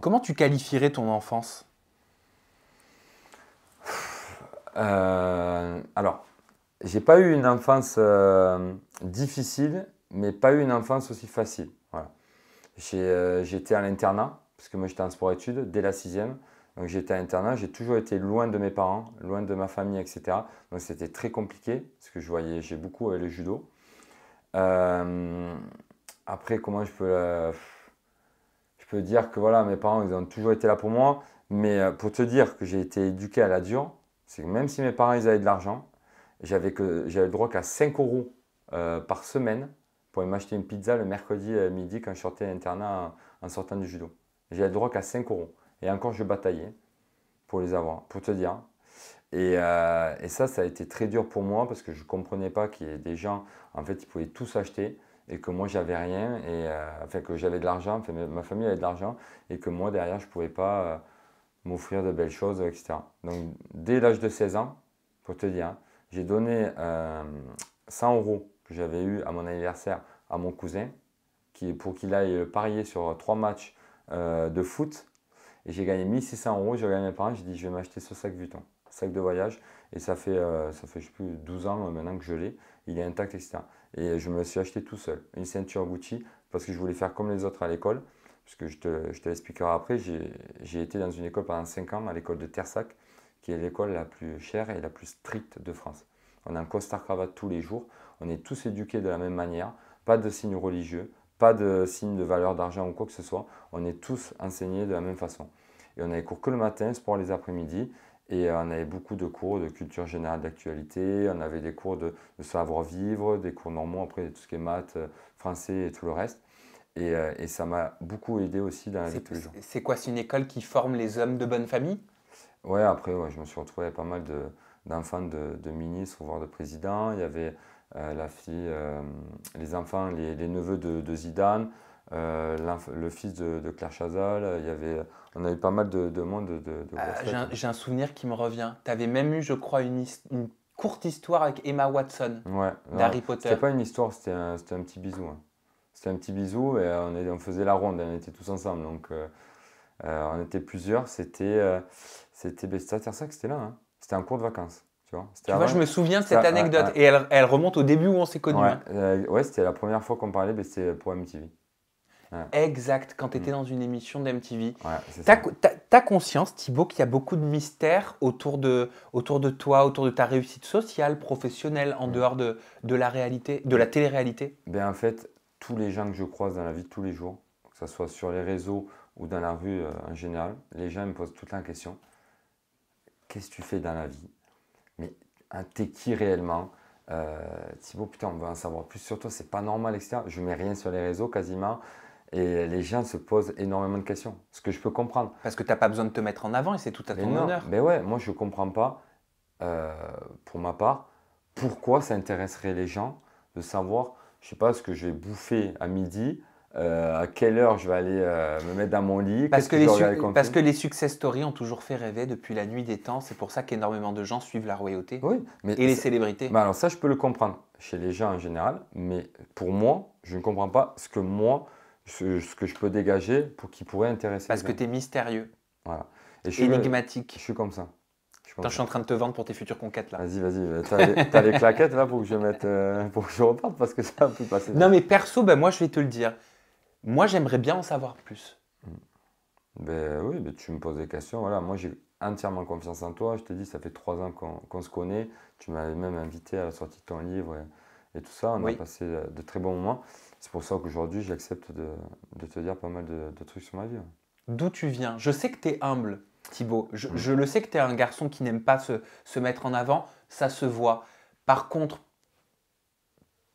Comment tu qualifierais ton enfance? Alors, j'ai pas eu une enfance difficile, mais pas eu une enfance aussi facile. Voilà. J'étais à l'internat, parce que moi j'étais en sport-études dès la sixième. Donc j'étais à l'internat, j'ai toujours été loin de mes parents, loin de ma famille, etc. Donc c'était très compliqué, parce que j'ai beaucoup le judo. Euh, Après, comment je peux dire que voilà, mes parents, ils ont toujours été là pour moi. Mais pour te dire que j'ai été éduqué à la dure, c'est que même si mes parents, ils avaient de l'argent, j'avais le droit qu'à 5 euros par semaine pour m'acheter une pizza le mercredi midi quand je sortais à l'internat en sortant du judo. J'avais le droit qu'à 5 euros. Et encore, je bataillais pour les avoir, pour te dire. Et ça a été très dur pour moi parce que je ne comprenais pas qu'il y ait des gens, en fait, ils pouvaient tout s'acheter et que moi, j'avais rien. Enfin, que j'avais de l'argent, enfin, ma famille avait de l'argent et que moi, derrière, je ne pouvais pas m'offrir de belles choses, etc. Donc, dès l'âge de 16 ans, pour te dire, j'ai donné 100 euros que j'avais eu à mon anniversaire à mon cousin pour qu'il aille parier sur 3 matchs de foot. Et j'ai gagné 1600 euros. J'ai regardé mes parents, j'ai dit je vais m'acheter ce sac Vuitton, sac de voyage. Et ça fait je sais plus, 12 ans maintenant que je l'ai. Il est intact, etc. Et je me le suis acheté tout seul. Une ceinture Gucci parce que je voulais faire comme les autres à l'école. Puisque je te l'expliquerai après. J'ai été dans une école pendant 5 ans, à l'école de Tersac, qui est l'école la plus chère et la plus stricte de France. On a un costard-cravate tous les jours. On est tous éduqués de la même manière. Pas de signes religieux, pas de signes de valeur d'argent ou quoi que ce soit. On est tous enseignés de la même façon. Et on avait cours que le matin, sport les après-midi. Et on avait beaucoup de cours de culture générale d'actualité. On avait des cours de savoir-vivre, des cours normaux, après tout ce qui est maths, français et tout le reste. Et ça m'a beaucoup aidé aussi dans la vie de tous les jours. C'est quoi? C'est une école qui forme les hommes de bonne famille? Ouais, après, ouais, je me suis retrouvé avec pas mal d'enfants de ministres, voire de présidents. Il y avait la fille, les enfants, les neveux de Zidane, le fils de Claire Chazal. On a eu pas mal de monde de grosses têtes. J'ai un souvenir qui me revient. Tu avais même eu, je crois, une courte histoire avec Emma Watson Ouais, non, d'Harry Potter. c'était pas une histoire, c'était un petit bisou, hein. C'était un petit bisou et on faisait la ronde, on était tous ensemble. Donc, on était plusieurs. C'était à ça que c'était là, hein. C'était en cours de vacances, tu vois. C'était Tu vois, je avant. me souviens de C'était, cette anecdote et elle remonte au début où on s'est connus, ouais, hein. ouais, c'était la première fois qu'on parlait, mais c'était pour MTV. Ouais, Exact, quand tu mm, étais dans une émission d'MTV. ouais, c'est T'as, ça. t'as conscience, Thibaut, qu'il y a beaucoup de mystères autour de toi, autour de ta réussite sociale, professionnelle, en Mm. dehors de la réalité, de la Ben, télé-réalité? ben, en fait, tous les gens que je croise dans la vie de tous les jours, que ce soit sur les réseaux ou dans la rue en général, les gens me posent toute la question, qu'est-ce que tu fais dans la vie? Mais hein, t'es qui réellement? Thibaut, putain, on veut en savoir plus sur toi, c'est pas normal, etc. Je mets rien sur les réseaux quasiment. Et les gens se posent énormément de questions, ce que je peux comprendre. Parce que t'as pas besoin de te mettre en avant et c'est tout à Mais ton non, honneur. mais ouais, moi je ne comprends pas, euh, pour ma part, pourquoi ça intéresserait les gens de savoir, je sais pas, ce que je vais bouffer à midi, à quelle heure je vais aller me mettre dans mon lit, Parce qu'est-ce que que je dois regarder comme parce film. que les success stories ont toujours fait rêver depuis la nuit des temps. C'est pour ça qu'énormément de gens suivent la royauté Oui, mais, et les célébrités. mais alors ça je peux le comprendre chez les gens en général, mais pour moi, je ne comprends pas ce que je peux dégager pour qui pourrait intéresser les Parce que gens. tu es mystérieux, Voilà. Et je énigmatique. suis comme ça. Je suis Attends, comme je ça. suis en train de te vendre pour tes futures conquêtes là. Vas-y. T'as les claquettes là pour que je mette, pour que je reparte parce que ça peut passer Non vite. mais perso, ben moi je vais te le dire. Moi j'aimerais bien en savoir plus. Ben oui, ben tu me poses des questions. Voilà, moi j'ai entièrement confiance en toi. Je te dis, ça fait 3 ans qu'on se connaît. Tu m'avais même invité à la sortie de ton livre et tout ça. On a Oui. passé de très bons moments. C'est pour ça qu'aujourd'hui, j'accepte de te dire pas mal de trucs sur ma vie, ouais. D'où tu viens? Je sais que tu es humble, Thibaut. Mm. Je le sais que tu es un garçon qui n'aime pas se mettre en avant. Ça se voit. Par contre,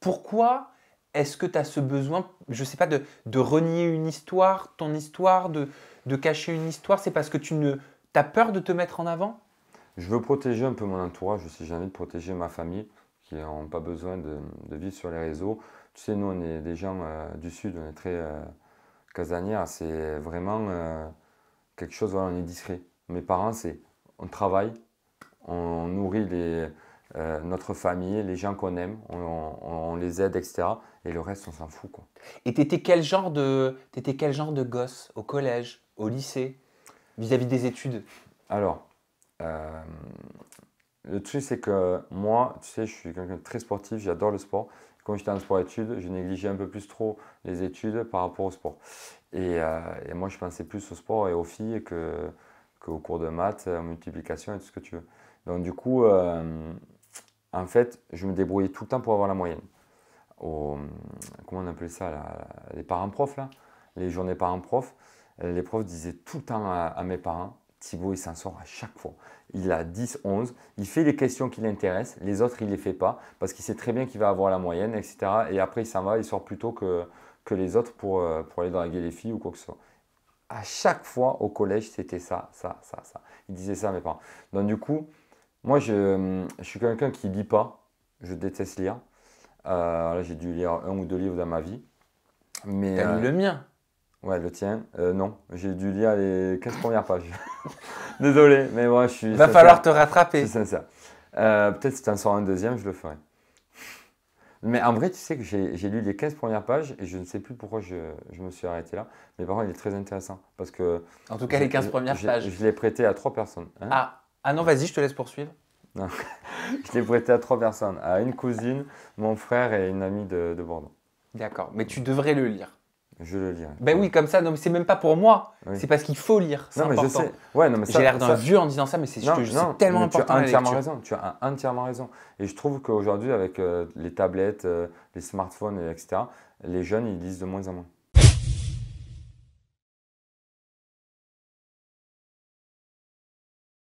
pourquoi est-ce que tu as ce besoin, je ne sais pas, de renier une histoire, ton histoire, de cacher une histoire? C'est parce que tu ne, as peur de te mettre en avant? Je veux protéger un peu mon entourage aussi. J'ai envie de protéger ma famille qui n'ont pas besoin de vivre sur les réseaux. Tu sais, nous, on est des gens du Sud, on est très casanière. C'est vraiment quelque chose, voilà, on est discret. Mes parents, on travaille, on nourrit notre famille, les gens qu'on aime, on les aide, etc. Et le reste, on s'en fout, quoi. Et t'étais quel genre de gosse au collège? au lycée, vis-à-vis des études? Alors, le truc, c'est que moi, tu sais, je suis quelqu'un de très sportif, j'adore le sport. Quand j'étais en sport-études, je négligeais un peu plus trop les études par rapport au sport. Et moi, je pensais plus au sport et aux filles qu'aux cours de maths, multiplication et tout ce que tu veux. Donc, du coup, en fait, je me débrouillais tout le temps pour avoir la moyenne. Comment on appelait ça, là, les parents-profs, là, les journées parents-profs, les profs disaient tout le temps à mes parents, Thibaut, il s'en sort à chaque fois. Il a 10, 11, il fait les questions qui l'intéressent, les autres, il ne les fait pas, parce qu'il sait très bien qu'il va avoir la moyenne, etc. Et après, il s'en va, il sort plus tôt que les autres pour aller draguer les filles ou quoi que ce soit. À chaque fois, au collège, c'était ça, ça, ça, ça. Il disait ça à mes parents. Donc du coup, moi, je suis quelqu'un qui ne lit pas, je déteste lire. Là, j'ai dû lire 1 ou 2 livres dans ma vie. Mais, T'as lu le mien. ouais, le tien, non. J'ai dû lire les 15 premières pages. Désolé, mais moi, je suis Va sincère. falloir te Je rattraper. suis sincère. Peut-être si tu en sors un deuxième, je le ferai. Mais en vrai, tu sais que j'ai lu les 15 premières pages et je ne sais plus pourquoi je me suis arrêté là. Mais par contre, il est très intéressant parce que En tout cas, les 15 premières pages. je l'ai prêté à 3 personnes. Hein. Ah non, vas-y, je te laisse poursuivre. Non. Je l'ai prêté à 3 personnes, à une cousine, mon frère et une amie de Bordeaux. D'accord, mais tu devrais le lire. Je le lirai. Ben oui, comme ça, non, mais c'est même pas pour moi. Oui. C'est parce qu'il faut lire. C'est Non, mais important. je sais. Ouais, non, mais J'ai l'air d'un vieux en disant ça, mais c'est Non, c'est tellement mais important. tu as la entièrement lecture. raison. Tu as entièrement raison. Et je trouve qu'aujourd'hui, avec les tablettes, les smartphones, etc., les jeunes, ils lisent de moins en moins.